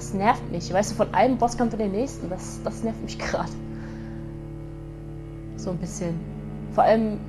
Das nervt mich. Weißt du, von einem Bosskampf in den nächsten. Das nervt mich gerade. So ein bisschen. Vor allem,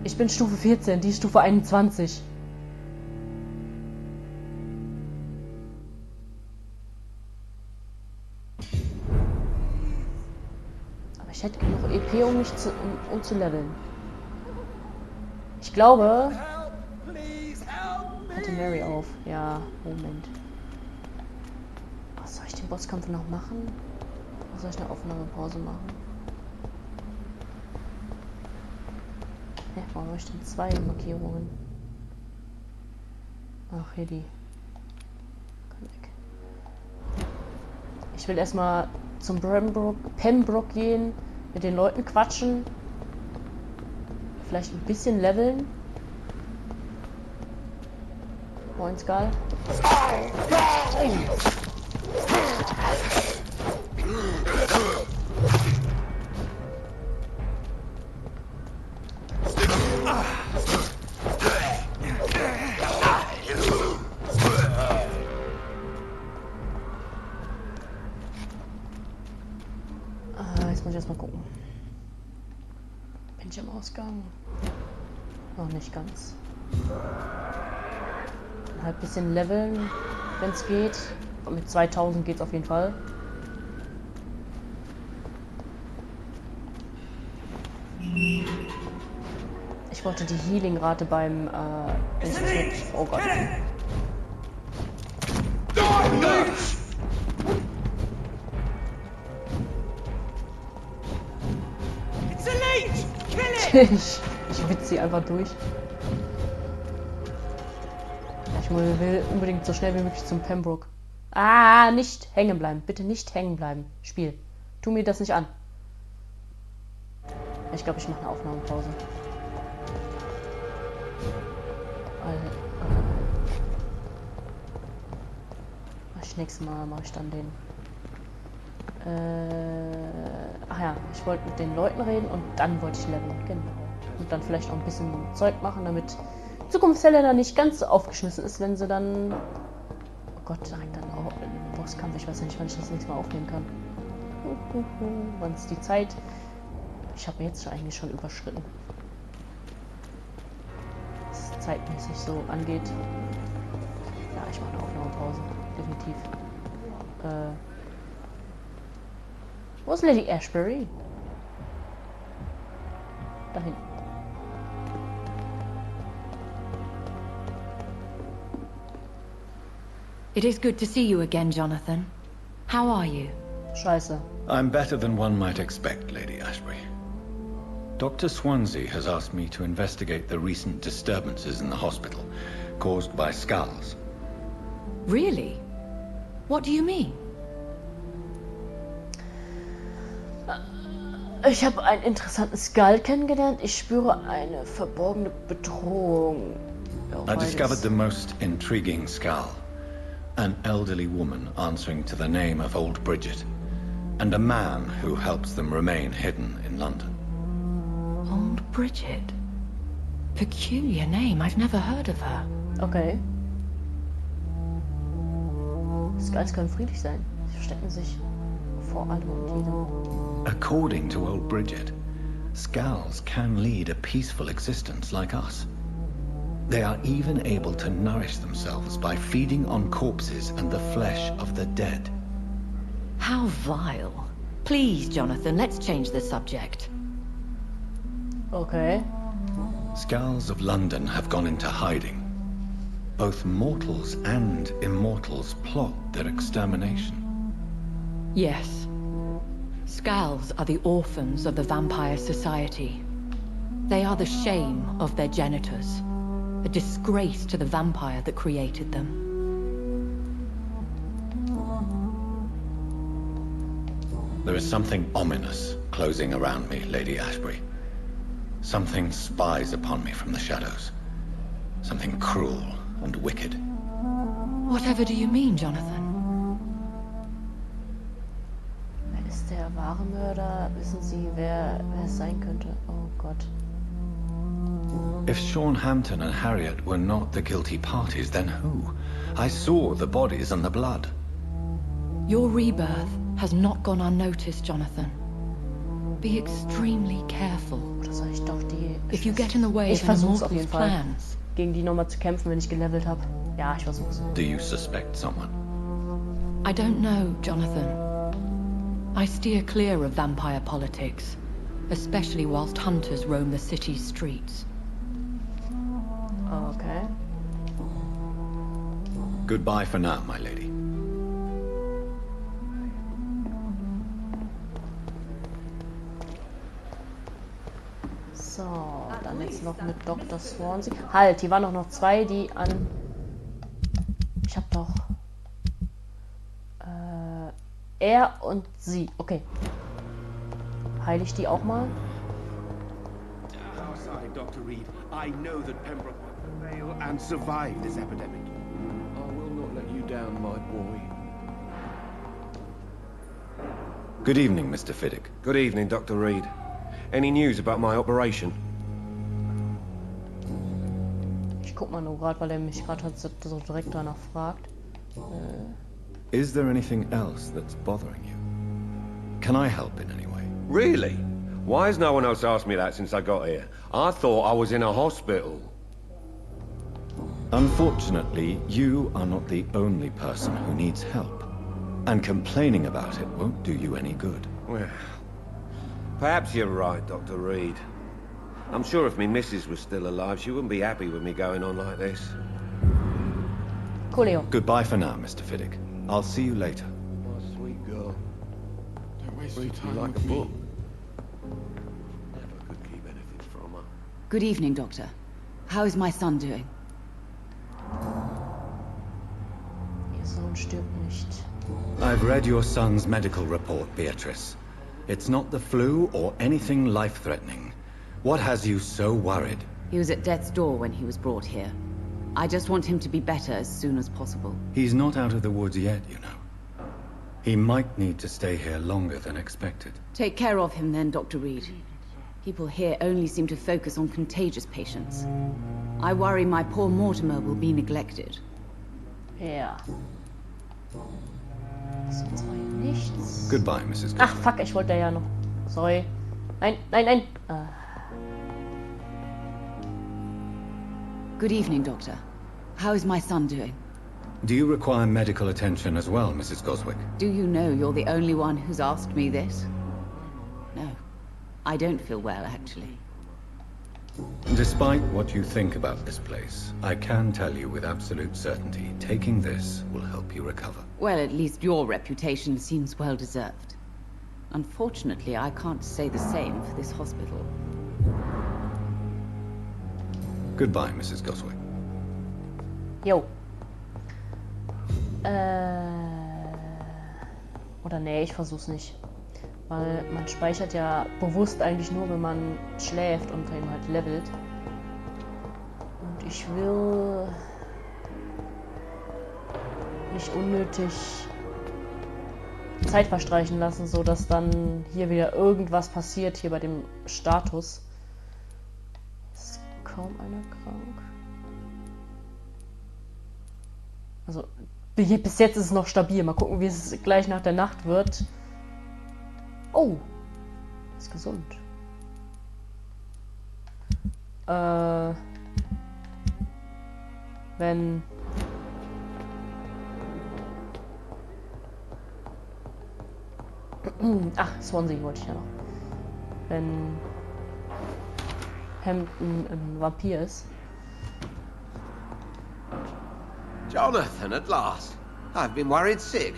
ich bin Stufe 14, die ist Stufe 21. Aber ich hätte genug EP, um zu leveln. Ich glaube... Hatte Mary auf. Ja, Moment. Was soll ich den Bosskampf noch machen? Oder soll ich eine Aufnahmepause machen? Ja, warum habe ich denn 2 Markierungen? Ach, hier die. Komm weg. Ich will erstmal zum Pembroke gehen, mit den Leuten quatschen. Vielleicht ein bisschen leveln. Moin, Skal. Jetzt muss ich erstmal gucken. Bin ich am Ausgang? Noch nicht ganz. Halt ein bisschen leveln, wenn es geht. Und mit 2000 geht es auf jeden Fall. Ich wollte die Healing-Rate beim oh Gott. Ich witze sie einfach durch. Ich will unbedingt so schnell wie möglich zum Pembroke. Ah, nicht hängen bleiben. Bitte nicht hängen bleiben. Spiel. Tu mir das nicht an. Ich glaube, ich mache eine Aufnahmepause. Nächstes Mal mache ich dann den. Ach ja, ich wollte mit den Leuten reden und dann wollte ich leveln. Genau. Und dann vielleicht auch ein bisschen Zeug machen, damit Zukunftshelena nicht ganz so aufgeschmissen ist, wenn sie dann... Oh Gott, direkt dann auch im Bosskampf. Ich weiß ja nicht, wann ich das nächste Mal aufnehmen kann. Wann ist die Zeit? Ich habe jetzt eigentlich schon überschritten. Was es zeitmäßig so angeht. Ja, ich mache eine Aufnahmepause. Definitiv. Wo ist Lady Ashbury? Da hinten. It is good to see you again, Jonathan. How are you? Scheiße. I'm better than one might expect, Lady Ashbury. Dr. Swansea has asked me to investigate the recent disturbances in the hospital, caused by skulls. Really? What do you mean? Ich habe einen interessanten Skull kennengelernt. Ich spüre eine verborgene Bedrohung. I discovered the most intriguing skull. An elderly woman answering to the name of Old Bridget, and a man who helps them remain hidden in London. Old Bridget? Peculiar name. I've never heard of her. Okay. Skulls können friedlich sein. Sie verstecken sich vor allem und jedem. According to Old Bridget, skulls can lead a peaceful existence like us. They are even able to nourish themselves by feeding on corpses and the flesh of the dead. How vile. Please, Jonathan, let's change the subject. Okay. Skulls of London have gone into hiding. Both mortals and immortals plot their extermination. Yes. Skulls are the orphans of the Vampire Society. They are the shame of their genitors. A disgrace to the vampire that created them. There is something ominous closing around me, Lady Ashbury. Something spies upon me from the shadows. Something cruel and wicked. Whatever do you mean, Jonathan? Wer ist der wahre Mörder? Wissen Sie, wer es sein könnte? Oh Gott. If Sean Hampton and Harriet were not the guilty parties, then who? I saw the bodies and the blood. Your rebirth has not gone unnoticed, Jonathan. Be extremely careful. Oder soll ich doch die... If you get in the way Ich of an versuch's auf immortal's jeden Fall, plans, gegen die nochmal zu kämpfen, wenn ich gelevelt habe. Ja, ich versuch's. Do you suspect someone? I don't know, Jonathan. I steer clear of vampire politics, especially whilst hunters roam the city's streets. Okay. Goodbye for now, my lady. So, dann jetzt noch mit Dr. Swansea. Halt, hier waren doch noch zwei, die an... Ich hab doch... Er und sie. Okay. Heile ich die auch mal? Our side, Dr. Reed. I know that Pembroke will prevail and survive this epidemic. I will not let you down, my boy. Good evening, Mr. Fiddick. Good evening, Dr. Reed. Any news about my operation? Ich guck mal nur gerade, weil er mich gerade so direkt danach fragt. Is there anything else that's bothering you? Can I help in any way? Really? Why has no one else asked me that since I got here? I thought I was in a hospital. Unfortunately, you are not the only person who needs help. And complaining about it won't do you any good. Well, perhaps you're right, Dr. Reed. I'm sure if me missus was still alive, she wouldn't be happy with me going on like this. Coolio. Goodbye for now, Mr. Fiddick. I'll see you later. My sweet girl. Don't waste your Reads me time like a with me. book. Never could keep anything from her. Good evening, Doctor. How is my son doing? Ihr Sohn stirbt nicht. I've read your son's medical report, Beatrice. It's not the flu or anything life-threatening. What has you so worried? He was at death's door when he was brought here. I just want him to be better as soon as possible. He's not out of the woods yet, you know. He might need to stay here longer than expected. Take care of him then, Dr. Reed. People here only seem to focus on contagious patients. I worry my poor Mortimer will be neglected. Ja. Sonst war hier nichts. Goodbye, Mrs. Ach, fuck, ich wollte ja noch. Sorry. Nein, nein, nein. Good evening, Doctor. How is my son doing? Do you require medical attention as well, Mrs. Goswick? Do you know you're the only one who's asked me this? No. I don't feel well, actually. Despite what you think about this place, I can tell you with absolute certainty, taking this will help you recover. Well, at least your reputation seems well deserved. Unfortunately, I can't say the same for this hospital. Goodbye, Mrs. Goswick. Jo. Oder nee, ich versuch's nicht. Weil man speichert ja bewusst eigentlich nur, wenn man schläft und eben halt levelt. Und ich will nicht unnötig Zeit verstreichen lassen, so dass dann hier wieder irgendwas passiert, hier bei dem Status. Ist kaum einer krank. Also, bis jetzt ist es noch stabil. Mal gucken, wie es gleich nach der Nacht wird. Oh, ist gesund. Wenn... Ach, Swansea wollte ich ja noch. Wenn Hampton ein Vampir ist. Jonathan, at last. I've been worried sick.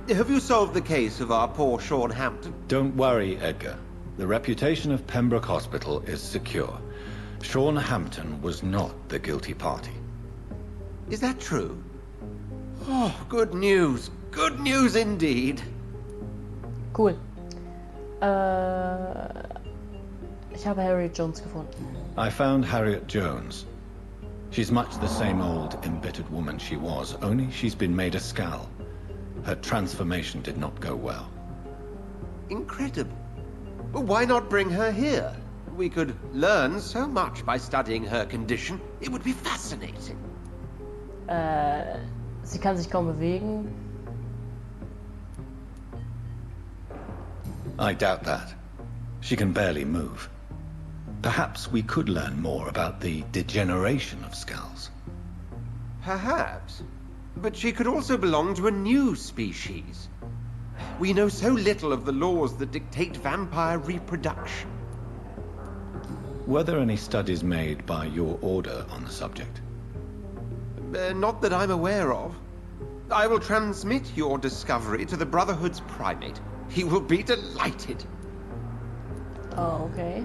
Have you solved the case of our poor Sean Hampton? Don't worry, Edgar. The reputation of Pembroke Hospital is secure. Sean Hampton was not the guilty party. Is that true? Oh, good news. Good news indeed. Cool. Ich habe Harriet Jones gefunden. I found Harriet Jones. She's much the same old, embittered woman she was, only she's been made a Skal. Her transformation did not go well. Incredible. Well, why not bring her here? We could learn so much by studying her condition. It would be fascinating. Sie kann sich kaum bewegen. I doubt that. She can barely move. Perhaps we could learn more about the degeneration of skulls. Perhaps. But she could also belong to a new species. We know so little of the laws that dictate vampire reproduction. Were there any studies made by your order on the subject? Not that I'm aware of. I will transmit your discovery to the Brotherhood's primate. He will be delighted. Oh, okay.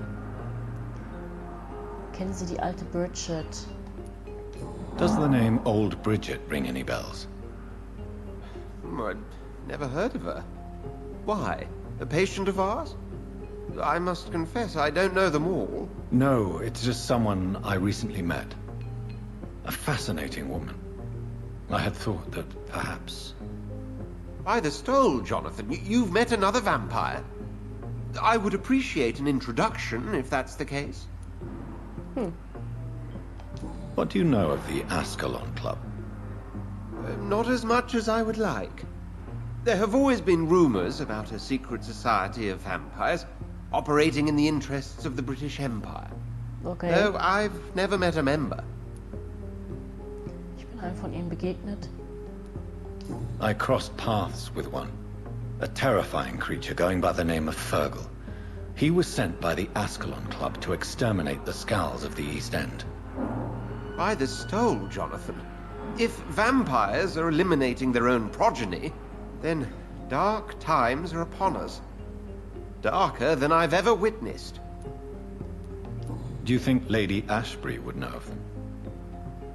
Kennen Sie die alte Bridget? Does the name Old Bridget ring any bells? I'd never heard of her. Why? A patient of ours? I must confess, I don't know them all. No, it's just someone I recently met. A fascinating woman. I had thought that perhaps... By the stole, Jonathan, you've met another vampire. I would appreciate an introduction, if that's the case. What do you know of the Ascalon Club? Not as much as I would like. There have always been rumors about a secret society of vampires operating in the interests of the British Empire. Okay. Though I've never met a member. Ich bin einem von ihnen begegnet. I crossed paths with one. A terrifying creature going by the name of Fergal. He was sent by the Ascalon Club to exterminate the Skulls of the East End. By the stole, Jonathan. If vampires are eliminating their own progeny, then dark times are upon us. Darker than I've ever witnessed. Do you think Lady Ashbury would know of them?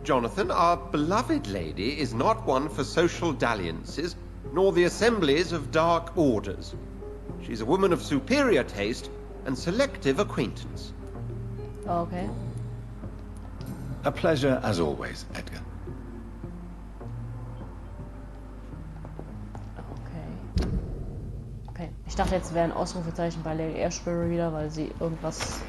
Jonathan, our beloved lady is not one for social dalliances, nor the assemblies of dark orders. She's a woman of superior taste and selective acquaintance. Okay. A pleasure as always, Edgar. Okay. Okay. Ich dachte jetzt wäre ein Ausrufezeichen bei Lady Ashbury wieder, weil sie irgendwas